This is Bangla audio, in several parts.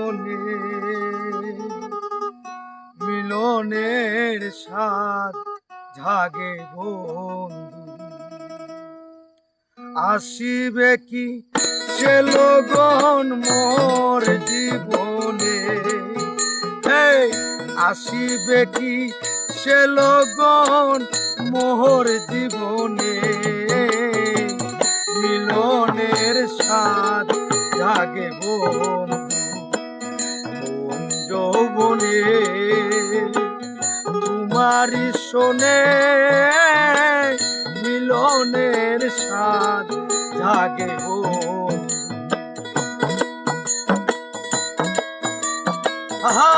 জীবনে মিলনের স্বাদ জাগে বন্ধু। আসিবে কি সে লগন মোর জীবনে, আসিবে কি সে লগন মোর জীবনে, মিলনের স্বাদ জাগে বন্ধু মন যৌবনে। তোমারি শোনে মিলনের স্বাদ জাগে বন্ধু। আহা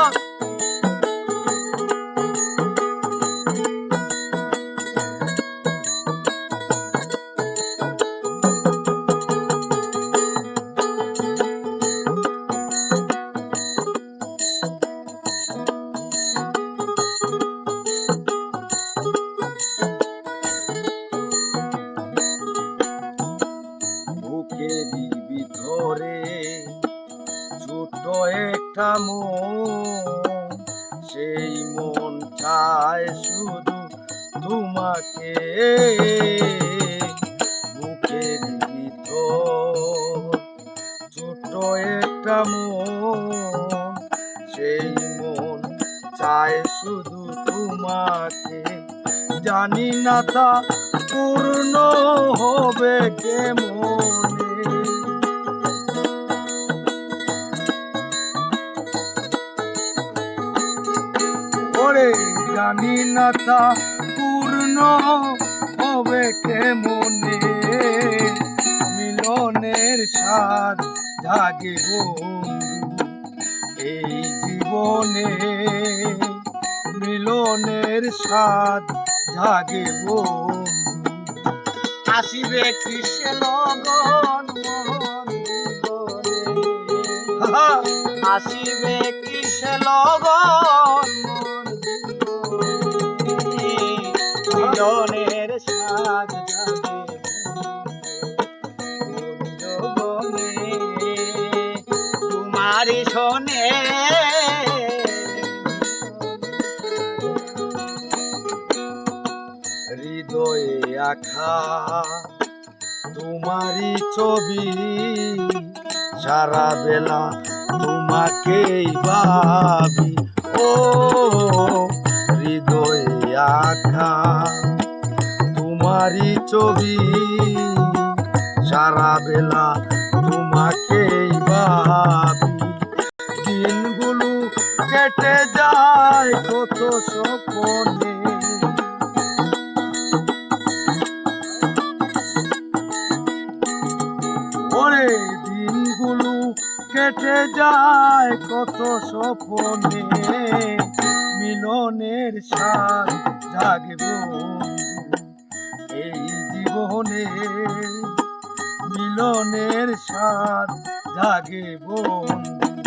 বুকেরই ভিতরে ছোট একটা মন, সেই মন চায় শুধু তোমাকে। বুকেরই ভিতর ছোট একটা মন, সেই মন চায় শুধু তোমাকে। জানি না তা পূর্ণ হবে কেমনে, ওরে জানি না তা পূর্ণ হবে কেমনে, মিলনের স্বাদ জাগে বন্ধু এই জীবনে, মিলনের স্বাদ জাগে বন্ধু। আসিবে কি সে লগন মোর জীবনে, আসিবে কি সে লগন মোর জীবনে, মিলনের স্বাদ জাগে মন যৌবনে। তোমারি শোনে হৃদয়ে আঁকা তোমারি ছবি, সারা বেলা তোমাকেই ভাবি। ও হৃদয়ে আঁকা তোমারি ছবি, সারা বেলা তোমাকেই ভাবি। দিনগুলো কেটে যায় কত স্বপ্নে, ওরে দিনগুলো কেটে যায় কত স্বপ্নে, মিলনের স্বাদ জাগে বন্ধু এই জীবনে, মিলনের স্বাদ জাগে বন্ধু।